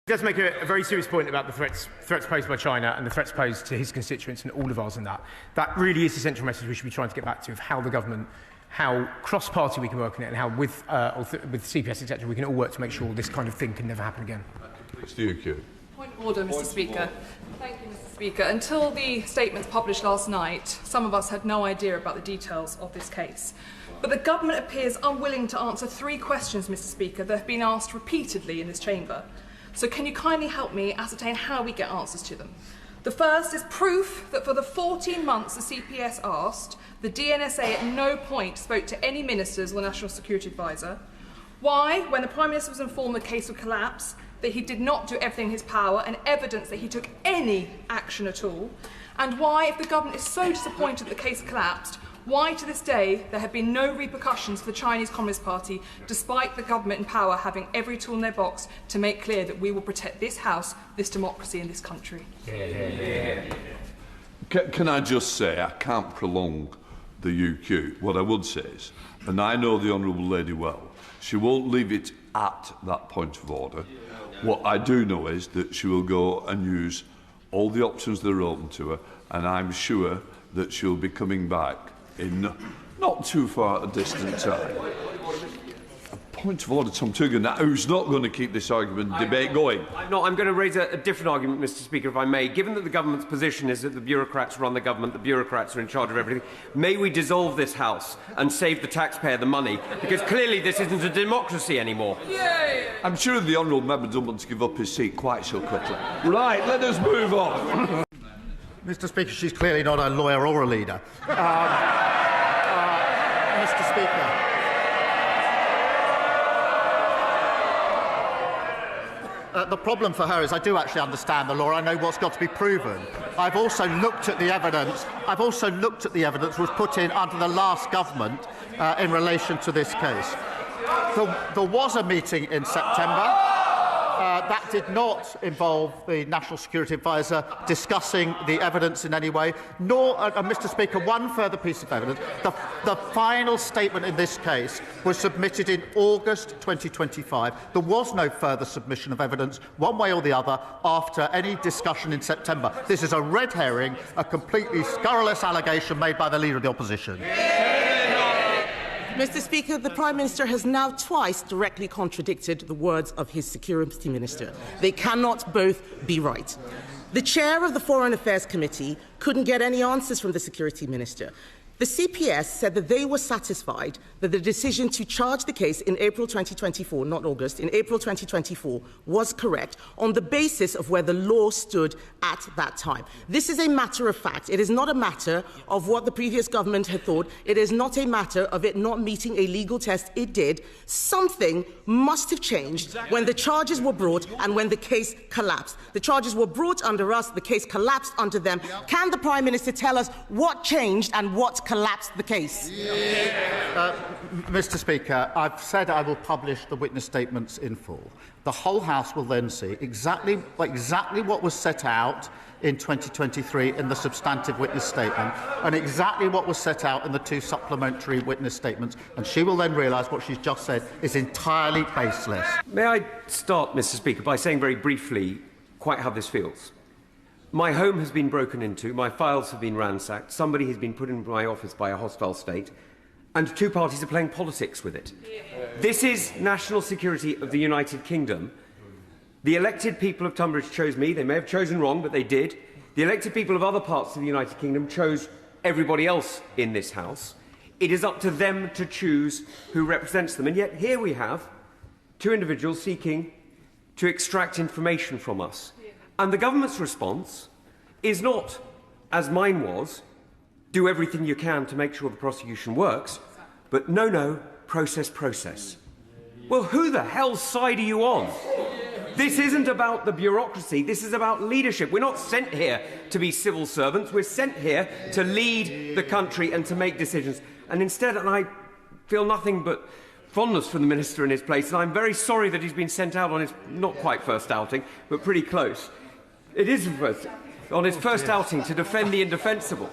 He does make a very serious point about the threats posed by China and the threats posed to his constituents and all of ours in that. That really is the central message we should be trying to get back to, of how the government, how cross-party we can work on it, and how with CPS, etc., we can all work to make sure this kind of thing can never happen again. Point of order, Mr. Speaker. Thank you, Mr. Speaker. Until the statements published last night, some of us had no idea about the details of this case. But the government appears unwilling to answer 3 questions, Mr. Speaker, that have been asked repeatedly in this chamber. So can you kindly help me ascertain how we get answers to them? The first is proof that for the 14 months the CPS asked, the DNSA at no point spoke to any ministers or National Security Advisor. Why, when the Prime Minister was informed the case would collapse, that he did not do everything in his power, and evidence that he took any action at all. And why, if the government is so disappointed that the case collapsed, why to this day there have been no repercussions for the Chinese Communist Party, despite the government in power having every tool in their box to make clear that we will protect this House, this democracy and this country. Can I just say, I can't prolong the UQ. What I would say is, and I know the Honourable Lady well, she won't leave it at that point of order. What I do know is that she will go and use all the options that are open to her, and I'm sure that she'll be coming back in not too far a distant time. A point of order, Tom Tugan, who's not going to keep this argument debate going. I'm going to raise a different argument, Mr. Speaker, if I may. Given that the government's position is that the bureaucrats run the government, the bureaucrats are in charge of everything, may we dissolve this House and save the taxpayer the money? Because clearly this isn't a democracy anymore. Yay! I'm sure the honourable member doesn't want to give up his seat quite so quickly. Right, let us move on. Mr. Speaker, she's clearly not a lawyer or a leader. Mr. Speaker. The problem for her is I do actually understand the law. I know what's got to be proven. I've also looked at the evidence. Was put in under the last government in relation to this case. There was a meeting in September. That did not involve the National Security Advisor discussing the evidence in any way, nor, Mr. Speaker, one further piece of evidence. The final statement in this case was submitted in August 2025. There was no further submission of evidence, one way or the other, after any discussion in September. This is a red herring, a completely scurrilous allegation made by the Leader of the Opposition. Mr. Speaker, the Prime Minister has now twice directly contradicted the words of his Security Minister. They cannot both be right. The chair of the Foreign Affairs Committee couldn't get any answers from the Security Minister. The CPS said that they were satisfied that the decision to charge the case in April 2024, not August, in April 2024, was correct on the basis of where the law stood at that time. This is a matter of fact. It is not a matter of what the previous government had thought. It is not a matter of it not meeting a legal test. It did. Something must have changed when the charges were brought and when the case collapsed. The charges were brought under us. The case collapsed under them. Can the Prime Minister tell us what changed and what collapsed the case? Mr. Speaker, I've said I will publish the witness statements in full. The whole House will then see exactly what was set out in 2023 in the substantive witness statement and exactly what was set out in the 2 supplementary witness statements, and she will then realise what she's just said is entirely baseless. May I start, Mr. Speaker, by saying very briefly quite how this feels? My home has been broken into, my files have been ransacked, somebody has been put in my office by a hostile state, and 2 parties are playing politics with it. This is national security of the United Kingdom. The elected people of Tunbridge chose me. They may have chosen wrong, but they did. The elected people of other parts of the United Kingdom chose everybody else in this House. It is up to them to choose who represents them. And yet here we have 2 individuals seeking to extract information from us. And the government's response is not, as mine was, do everything you can to make sure the prosecution works, but no, process. Well, who the hell's side are you on? This isn't about the bureaucracy, this is about leadership. We're not sent here to be civil servants, we're sent here to lead the country and to make decisions. And instead, and I feel nothing but fondness for the Minister in his place, and I'm very sorry that he's been sent out on his, not quite first outing, but pretty close. It is on his first outing to defend the indefensible.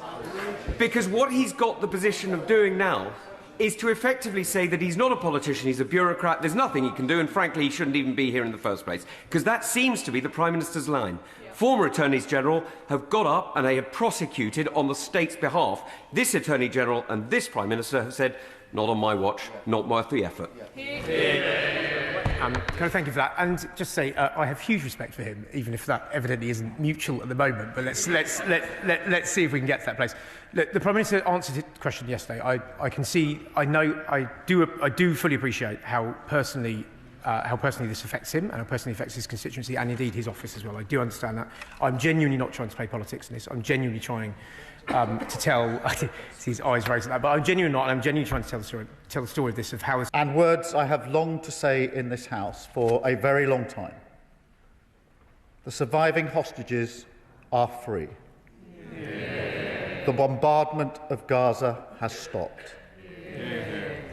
Because what he's got the position of doing now is to effectively say that he's not a politician, he's a bureaucrat, there's nothing he can do, and frankly, he shouldn't even be here in the first place. Because that seems to be the Prime Minister's line. Former Attorneys General have got up and they have prosecuted on the state's behalf. This Attorney General and this Prime Minister have said, not on my watch, not worth the effort. Can I thank you for that? And just say I have huge respect for him, even if that evidently isn't mutual at the moment. But let's see if we can get to that place. Look, the Prime Minister answered the question yesterday. I can see, I know, I do fully appreciate how personally this affects him and how personally affects his constituency and indeed his office as well. I do understand that. I'm genuinely not trying to play politics in this. I'm genuinely trying to tell. I see his eyes raised at that, but I'm genuinely not, and I'm genuinely trying to tell the story of this, of how. And words I have longed to say in this House for a very long time. The surviving hostages are free. The bombardment of Gaza has stopped.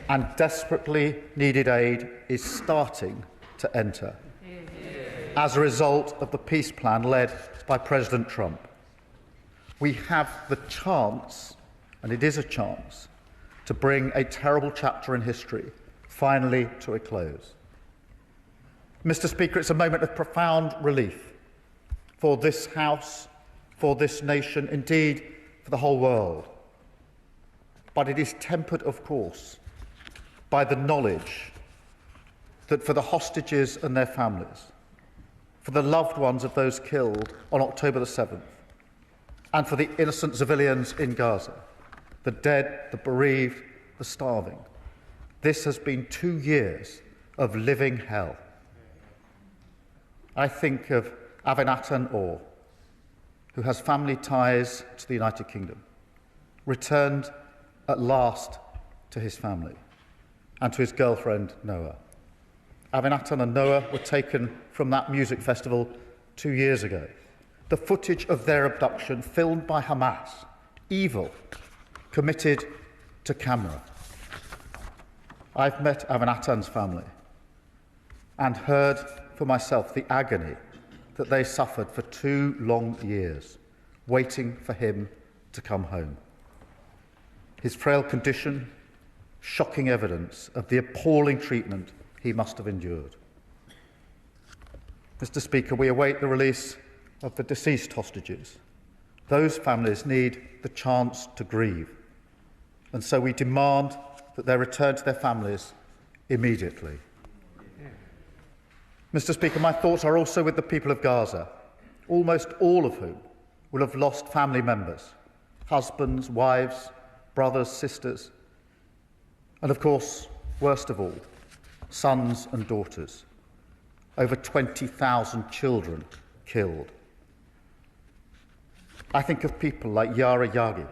And desperately needed aid is starting to enter as a result of the peace plan led by President Trump. We have the chance, and it is a chance, to bring a terrible chapter in history finally to a close. Mr. Speaker, it's a moment of profound relief for this House, for this nation, indeed for the whole world. But it is tempered, of course, by the knowledge that for the hostages and their families, for the loved ones of those killed on October the 7th, and for the innocent civilians in Gaza, the dead, the bereaved, the starving, this has been 2 years of living hell. I think of Avinatan Orr, who has family ties to the United Kingdom, returned at last to his family and to his girlfriend, Noah. Avinatan and Noah were taken from that music festival 2 years ago. The footage of their abduction, filmed by Hamas, evil, committed to camera. I've met Avinatan's family and heard for myself the agony that they suffered for 2 long years, waiting for him to come home. His frail condition, shocking evidence of the appalling treatment he must have endured. Mr. Speaker, we await the release of the deceased hostages. Those families need the chance to grieve, and so we demand that they return to their families immediately. Mr. Speaker, my thoughts are also with the people of Gaza, almost all of whom will have lost family members, husbands, wives, brothers, sisters, and of course, worst of all, sons and daughters. Over 20,000 children killed. I think of people like Yara Yagi,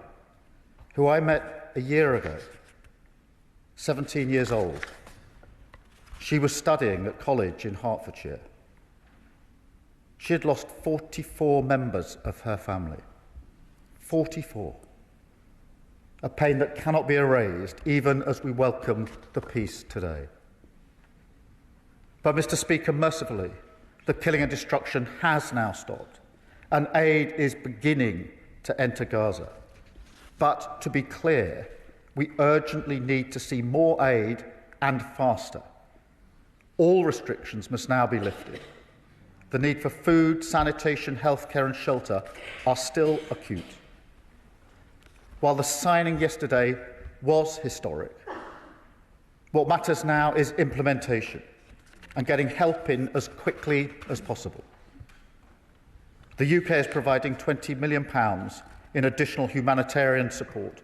who I met a year ago, 17 years old. She was studying at college in Hertfordshire. She had lost 44 members of her family. 44. A pain that cannot be erased, even as we welcome the peace today. But, Mr. Speaker, mercifully, the killing and destruction has now stopped, and aid is beginning to enter Gaza. But, to be clear, we urgently need to see more aid and faster. All restrictions must now be lifted. The need for food, sanitation, healthcare and shelter are still acute. While the signing yesterday was historic, what matters now is implementation and getting help in as quickly as possible. The UK is providing £20 million in additional humanitarian support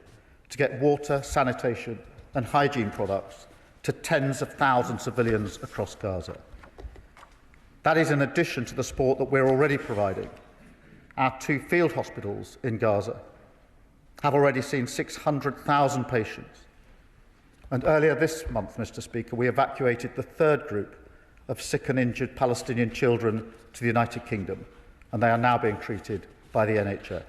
to get water, sanitation and hygiene products to tens of thousands of civilians across Gaza. That is in addition to the support that we're already providing. Our 2 field hospitals in Gaza have already seen 600,000 patients. And earlier this month, Mr. Speaker, we evacuated the 3rd group of sick and injured Palestinian children to the United Kingdom, and they are now being treated by the NHS.